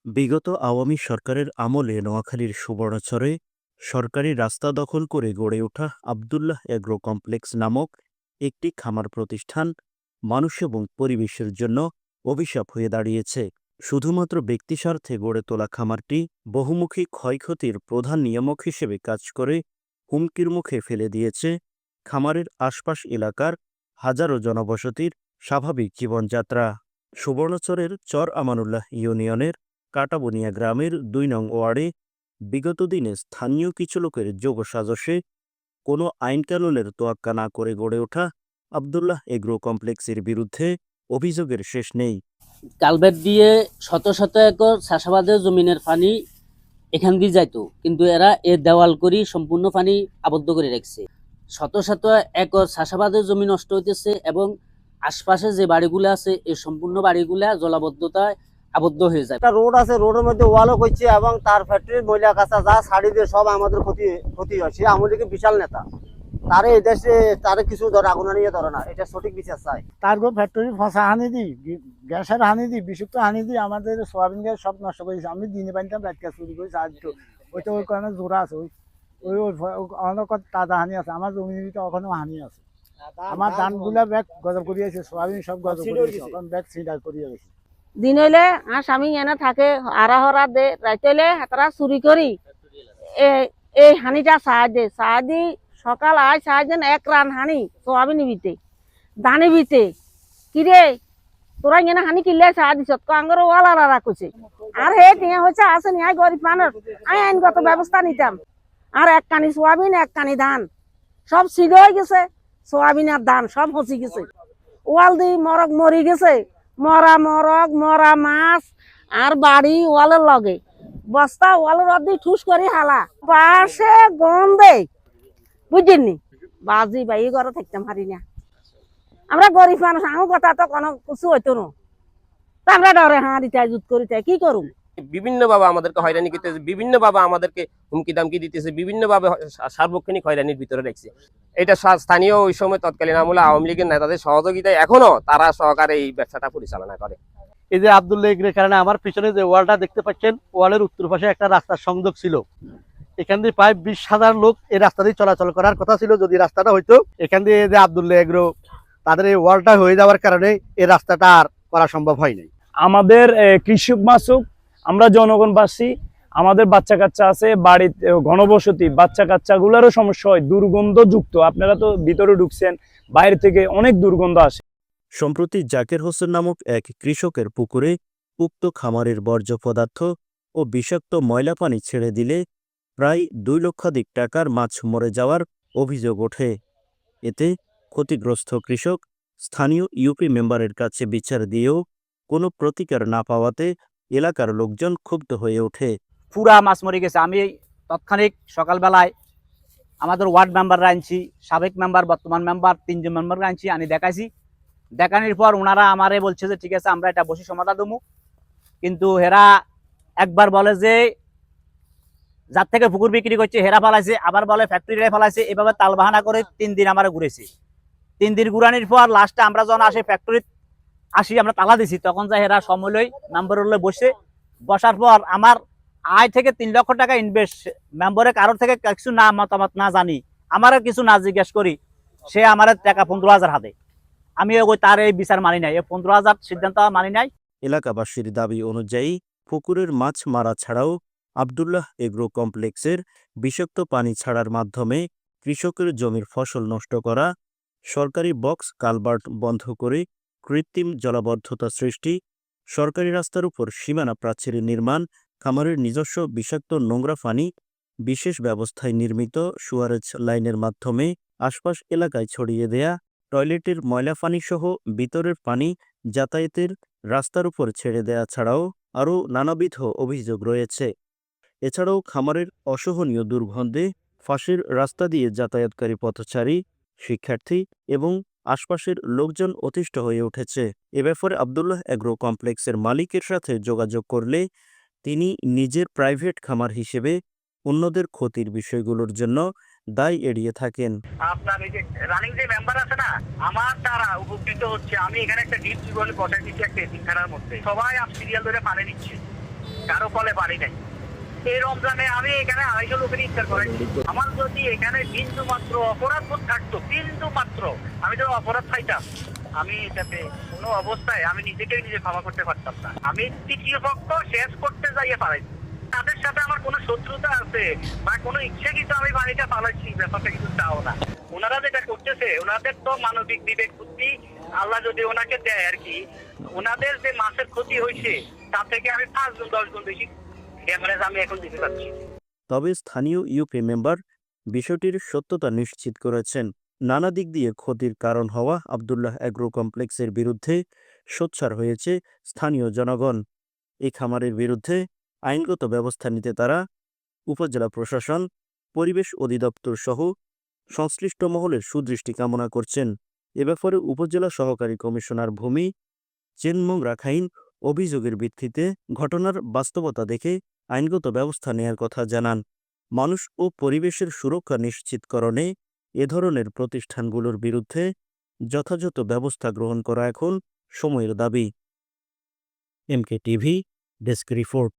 বিগত আওয়ামী সরকারের আমলে নোয়াখালীর সুবর্ণচরে সরকারি রাস্তা দখল করে গড়ে ওঠা আবদুল্লাহ এগ্রো কমপ্লেক্স নামক একটি খামার প্রতিষ্ঠান মানুষ এবং পরিবেশের জন্য অভিশাপ হয়ে দাঁড়িয়েছে। শুধুমাত্র ব্যক্তিস্বার্থে গড়ে তোলা খামারটি বহুমুখী ক্ষয়ক্ষতির প্রধান নিয়ামক হিসেবে কাজ করে হুমকির মুখে ফেলে দিয়েছে খামারের আশপাশ এলাকার হাজারো জনবসতির স্বাভাবিক জীবনযাত্রা। সুবর্ণচরের চর আমানুল্লাহ ইউনিয়নের কাটাবনিয়া গ্রামের ২ নং ওয়ার্ডে বিগত দিনে স্থানীয় কিছু লোকের যোগসাজশে কোনো আইনকানুনের তোয়াক্কা না করে গড়ে ওঠা আবদুল্লাহ এগ্রো কমপ্লেক্সের বিরুদ্ধে অভিযোগের শেষ নেই। কালভেট দিয়ে শত শত একর চাষাবাদের জমিনের পানি এখান দিয়ে যাইতো, কিন্তু এরা এ দেওয়াল করি সম্পূর্ণ পানি আবদ্ধ করে রাখছে। শত শত একর চাষাবাদের জমি নষ্ট হইতেছে এবং আশপাশে যে বাড়িগুলো আছে এই সম্পূর্ণ বাড়িগুলা জলাবদ্ধতায় আবদ্ধ হয়ে যায়। একটা রোড আছে, রোডের মধ্যে ওয়ালও করছে এবং তার ফ্যাক্টরির ময়লা কাঁচা যা শাড়ি দিয়ে সব আমাদের ক্ষতি হয়। সে আমাদের বিশাল নেতা, তারে এই দেশে তারে কিছু ধরে আগুন নিয়ে ধরে না, এটা সঠিক বিচার চাই। তার ফ্যাক্টরি ফসা হানি দিই, গ্যাসের হানি দিই, বিষুক্ত হানি দিই, আমাদের সোয়াবিন গ্যাস সব নষ্ট করেছে। আমি দিনে বানিতাম রাত গ্যাস চুরি করে সাহায্য, ওইটা ওই কারণে জোড়া আছে, ওই অনেক তাজা হানি আছে। আমার জমির ভিতরে ওখানেও হানি আছে। আমার ধানগুলা ব্যাগ গজব করিয়েছে, সোয়াবিন সব গজব করিয়েছে, এখন ব্যাগ সিডার করিয়ে গেছে। দিন হইলে আর স্বামী এনে থাকে আড়া হরা দে, রাত হইলে তারা চুরি করি এই হানিটা চাহ দি সকাল আয় চাহ দেন এক রান হানি সোয়াবিন বিতে ধানি বিতে কিরে তোরা এনে হানি কিনলে চাহ দিছ আঙ্গর ওয়াল আড়া করছে। আর হে টিয়া হয়েছে আছে নি আই গরিব মানুষ, আমি আইনগত ব্যবস্থা নিতাম। আর এক কানি সোয়াবিন এক কানি ধান সব ছিগ হয়ে গেছে, সোয়াবিন আর ধান সব হচি গেছে। ওয়াল দি মরক মরি গেছে, মরা মরক মরা মাছ আর বাড়ি ওয়ালের লগে বস্তা ওয়ালের অর্ধেক ঠুস করে হালা পাশে গন্ধে বুঝছেননি বাজি বাই ঘরে থাকতাম হারি না। আমরা গরিব মানুষ, আমার কথা তো কোনো কিছু হইতো না, আমরা ডরে হাঁড়িতে জুত করিতে কি করুম। বিভিন্ন ভাবে আমাদেরকে হয়রানি করতেছে, বিভিন্ন ভাবে আমাদেরকে হুমকি দামকি দিতেছে, বিভিন্ন ভাবে সার্বক্ষণিক হয়রানির ভিতরে রাখছে। এটা স্থানীয় ওই সময় তৎকালীন আমলে আওয়ামী লীগের নেতাদের সহযোগিতায় এখনো তারা সহকারে এই ব্যবসাটা পরিচালনা করে। এই যে আবদুল্লাহ এগ্রোর কারণে আমার পিছনে যে ওয়ালটা দেখতে পাচ্ছেন, ওয়ালের উত্তর পাশে একটা রাস্তার সংযোগ ছিল। এখান দিয়ে প্রায় 20,000 লোক এই রাস্তা দিয়ে চলাচল করার কথা ছিল। যদি রাস্তাটা হইতো, এখান দিয়ে যে আবদুল্লাহ এগ্রো তাদের এই ওয়ালটা হয়ে যাওয়ার কারণে এই রাস্তাটা আর করা সম্ভব হয় নাই। আমাদের কৃষক মাসুক, আমরা জনগণবাসী, আমাদের বাচ্চা কাচ্চা আছে বাড়িতে, ঘনবসতি বাচ্চা কাচ্চা গুলারও সমস্যা হয়, দুর্গন্ধযুক্ত। আপনারা তো ভিতরে ঢুকছেন, বাইরে থেকে অনেক দুর্গন্ধ আসে। সম্প্রতি জাকের হোসেন নামক এক কৃষকের পুকুরে উক্ত খামারের বর্জ্য পদার্থ ও বিষাক্ত ময়লা পানি ছেড়ে দিলে প্রায় 2 লক্ষাধিক টাকার মাছ মরে যাওয়ার অভিযোগ ওঠে। এতে ক্ষতিগ্রস্ত কৃষক স্থানীয় ইউপি মেম্বারের কাছে বিচার দিয়েও কোনো প্রতিকার না পাওয়াতে এলাকার লোকজন ক্ষুব্ধ হয়ে ওঠে। পুরা মাছ মরে গেছে। আমি তৎক্ষণিক সকালবেলায় আমাদের ওয়ার্ড মেম্বাররা আনছি, সাবেক মেম্বার বর্তমান মেম্বার 3 জন মেম্বাররা আনছি, আনি দেখাইছি। দেখানোর পর ওনারা আমারে বলছে যে ঠিক আছে আমরা এটা বসে সমাধান দেবো। কিন্তু হেরা একবার বলে যে যার থেকে পুকুর বিক্রি করছে হেরা ফেলাইছে, আবার বলে ফ্যাক্টরিটাই ফেলাইছে। এভাবে তালবাহানা করে 3 দিন আমরা ঘুরেছি। 3 দিন ঘুরানোর পর লাস্টে আমরা যখন আসি ফ্যাক্টরি আসি, আমরা তালা দিছি, তখন যা হেরা সময় মেম্বার বসে বসার পর আমার আয় থেকে 3 লক্ষ টাকা ইনভেস্ট, মেম্বারের কারোর থেকে কিছু না মতামত না জানি, আমারও কিছু না জিজ্ঞেস করি, সে আমার টাকা 15,000 হাতে। আমি ওই তার এই বিচার মানি নাই, এই 15,000 সিদ্ধান্ত মানি নাই। এলাকাবাসীর দাবি অনুযায়ী পুকুরের মাছ মারা ছাড়াও আবদুল্লাহ এগ্রো কমপ্লেক্সের বিষাক্ত পানি ছাড়ার মাধ্যমে কৃষকের জমির ফসল নষ্ট করা, সরকারি বক্স কালভার্ট বন্ধ করে কৃত্রিম জলাবদ্ধতা সৃষ্টি, সরকারি রাস্তার উপর সীমানা প্রাচীর নির্মাণ, খামারের নিজস্ব বিষাক্ত নোংরা পানি বিশেষ ব্যবস্থায় নির্মিত সুয়ারেজ লাইনের মাধ্যমে আশপাশ এলাকায় ছড়িয়ে দেয়া, টয়লেটের ময়লা পানিসহ ভিতরের পানি যাতায়াতের রাস্তার উপর ছেড়ে দেয়া ছাড়াও আরও নানাবিধ অভিযোগ রয়েছে। এছাড়াও খামারের অসহনীয় দুর্গন্ধে ফাঁসের রাস্তা দিয়ে যাতায়াতকারী পথচারী, শিক্ষার্থী এবং আশপাশের লোকজন অতিষ্ঠ হয়ে উঠেছে। এ ব্যাপারে আবদুল্লাহ এগ্রো কমপ্লেক্সের মালিকের সাথে যোগাযোগ করলে তিনি নিজের প্রাইভেট খামার হিসেবে অন্যদের ক্ষতির বিষয়গুলোর জন্য দায় এড়িয়ে থাকেন। আপনার এই যে রানিং যে মেম্বার আছে না, আমার দ্বারা উপকৃত হচ্ছে। আমি এখানে একটা ডিপ টিউবওয়েল বসাই দিচ্ছি একটা এতিমখানার মধ্যে, সবাই সিরিয়াল ধরে পানি দিচ্ছে। কারো ফলে পারি নাই। এই রমজানে আমি এখানে 250 লোকের ইফতার করাইছি। আমার যদি এখানে বিন্দু মাত্র অপরাধ বোধ থাকতো, বিন্দু মাত্র, আমি যদি অপরাধ পাইতাম, আমি এটাতে কোনো অবস্থায় আমি নিজেকে নিজে ক্ষমা করতে পারতাম না। আমি তৃতীয় পক্ষ শেষ করতে যাইয়ে পারাইছি। তাদের সাথে আমার কোনো শত্রুতা আছে বা কোনো ইচ্ছে কিন্তু আমি বাড়িটা পালাইছি, ব্যাপারটা কিন্তু তাও না। ওনারা যেটা করতেছে, ওনাদের তো মানবিক বিবেক বুদ্ধি আল্লাহ যদি ওনাকে দেয় আর কি, ওনাদের যে মাছের ক্ষতি হয়েছে তার থেকে আমি 5 গুণ 10 গুণ বেশি ড্যামেজ আমি এখন দিতে পারছি। তবে স্থানীয় ইউপি মেম্বার বিষয়টির সত্যতা নিশ্চিত করেছেন। নানা দিক দিয়ে ক্ষতির কারণ হওয়া আব্দুল্লাহ এগ্রো কমপ্লেক্সের বিরুদ্ধে সোচ্চার হয়েছে স্থানীয় জনগণ। এই খামারের বিরুদ্ধে আইনগত ব্যবস্থা নিতে তারা উপজেলা প্রশাসন, পরিবেশ অধিদপ্তর সহ সংশ্লিষ্ট মহলের সুদৃষ্টি কামনা করছেন। এ ব্যাপারে উপজেলা সহকারী কমিশনার ভূমি চেনমং রাখাইন অভিযোগের ভিত্তিতে ঘটনার বাস্তবতা দেখে আইনগত ব্যবস্থা নেয়ার কথা জানান। মানুষ ও পরিবেশের সুরক্ষা নিশ্চিতকরণে এ ধরনের প্রতিষ্ঠানগুলোর বিরুদ্ধে যথাযথ ব্যবস্থা গ্রহণ করা এখন সময়ের দাবি। MK TV desk report.